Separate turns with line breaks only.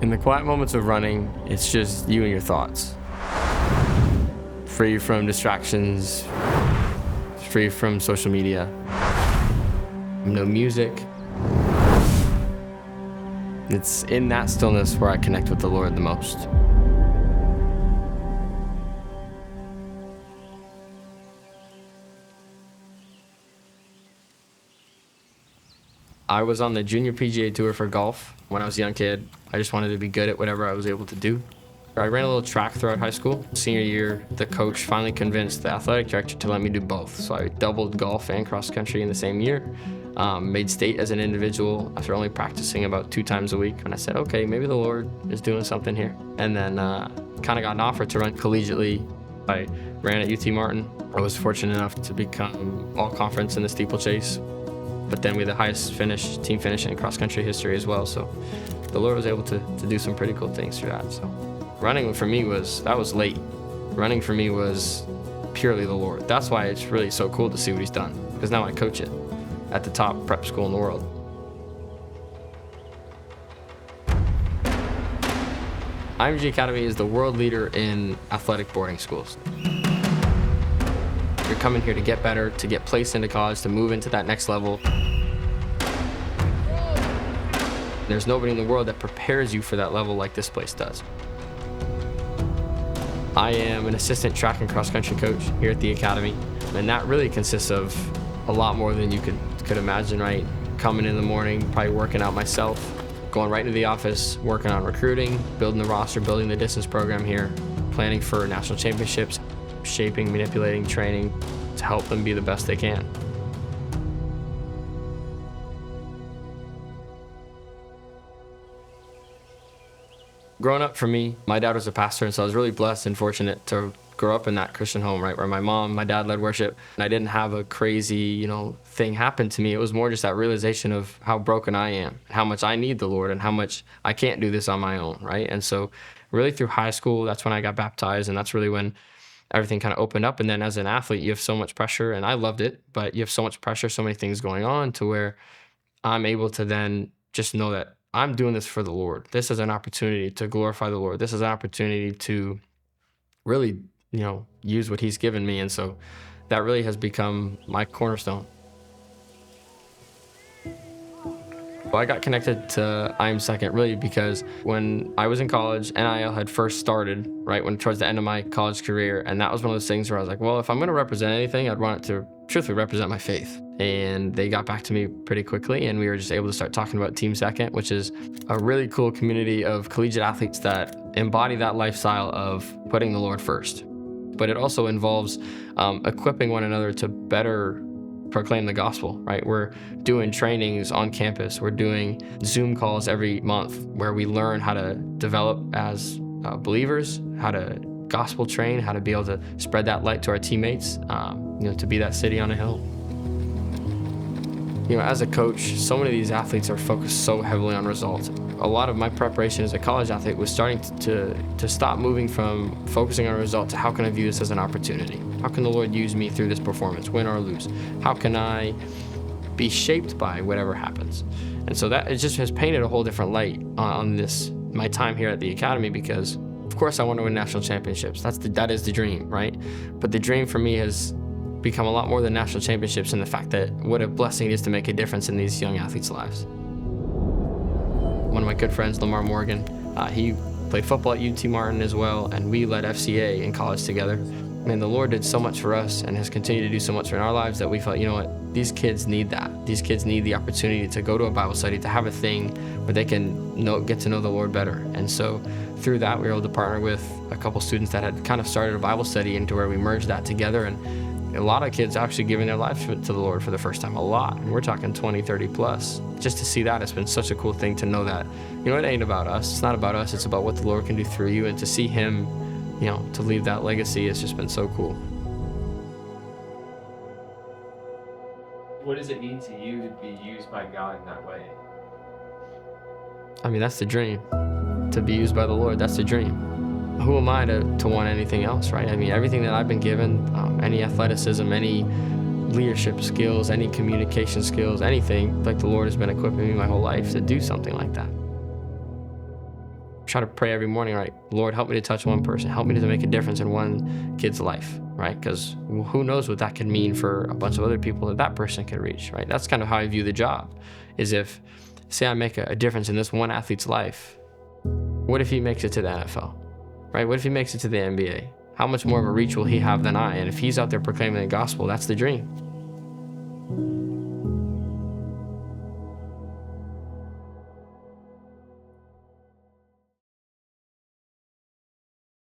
In the quiet moments of running, it's just you and your thoughts. Free from distractions, free from social media, no music. It's in that stillness where I connect with the Lord the most. I was on the junior PGA Tour for golf when I was a young kid. I just wanted to be good at whatever I was able to do. I ran a little track throughout high school. Senior year, the coach finally convinced the athletic director to let me do both. So I doubled golf and cross country in the same year. Made state as an individual after only practicing about 2 times a week. And I said, okay, maybe the Lord is doing something here. And then kind of got an offer to run collegiately. I ran at UT Martin. I was fortunate enough to become all conference in the steeplechase. But then we had the highest team finish in cross country history as well. So the Lord was able to do some pretty cool things through that. So running for me that was late. Running for me was purely the Lord. That's why it's really so cool to see what he's done, because now I coach it at the top prep school in the world. IMG Academy is the world leader in athletic boarding schools. You're coming here to get better, to get placed into college, to move into that next level. There's nobody in the world that prepares you for that level like this place does. I am an assistant track and cross country coach here at the Academy, and that really consists of a lot more than you could imagine, right? Coming in the morning, probably working out myself, going right into the office, working on recruiting, building the roster, building the distance program here, planning for national championships, shaping, manipulating, training to help them be the best they can. Growing up for me, my dad was a pastor, and so I was really blessed and fortunate to grow up in that Christian home, right, where my dad led worship, and I didn't have a crazy, thing happen to me. It was more just that realization of how broken I am, how much I need the Lord, and how much I can't do this on my own, right? And so really through high school, that's when I got baptized, and that's really when everything kind of opened up. And then as an athlete, you have so much pressure, and I loved it, but you have so much pressure, so many things going on, to where I'm able to then just know that I'm doing this for the Lord. This is an opportunity to glorify the Lord. This is an opportunity to really, use what he's given me. And so that really has become my cornerstone. Well, I got connected to IMG really because when I was in college, NIL had first started, right, towards the end of my college career. And that was one of those things where I was like, well, if I'm going to represent anything, I'd want it to truthfully represent my faith. And they got back to me pretty quickly, and we were just able to start talking about Team Second, which is a really cool community of collegiate athletes that embody that lifestyle of putting the Lord first. But it also involves equipping one another to better proclaim the gospel, right? We're doing trainings on campus. We're doing Zoom calls every month where we learn how to develop as believers, how to gospel train, how to be able to spread that light to our teammates, to be that city on a hill. As a coach, so many of these athletes are focused so heavily on results. A lot of my preparation as a college athlete was starting to stop moving from focusing on results to how can I view this as an opportunity? How can the Lord use me through this performance, win or lose? How can I be shaped by whatever happens? And so that it just has painted a whole different light on my time here at the Academy, because of course I want to win national championships. That is the dream, right? But the dream for me has become a lot more than national championships, and the fact that what a blessing it is to make a difference in these young athletes' lives. One of my good friends, Lamar Morgan, he played football at UT Martin as well, and we led FCA in college together. And the Lord did so much for us and has continued to do so much in our lives that we felt, these kids need that. These kids need the opportunity to go to a Bible study, to have a thing where they can get to know the Lord better. And so through that, we were able to partner with a couple students that had kind of started a Bible study, into where we merged that together. And a lot of kids actually giving their lives to the Lord for the first time, a lot. And we're talking 20, 30 plus. Just to see that, it's been such a cool thing to know that, it ain't about us. It's not about us. It's about what the Lord can do through you. And to see him, to leave that legacy has just been so cool.
What does it mean to you to be used by God in that way?
That's the dream. To be used by the Lord, that's the dream. Who am I to want anything else, right? Everything that I've been given, any athleticism, any leadership skills, any communication skills, anything, like the Lord has been equipping me my whole life to do something like that. try to pray every morning, right? Lord, help me to touch one person. Help me to make a difference in one kid's life, right? Because who knows what that could mean for a bunch of other people that person can reach, right? That's kind of how I view the job, is if, say I make a difference in this one athlete's life, what if he makes it to the NFL, right? What if he makes it to the NBA? How much more of a reach will he have than I? And if he's out there proclaiming the gospel, that's the dream.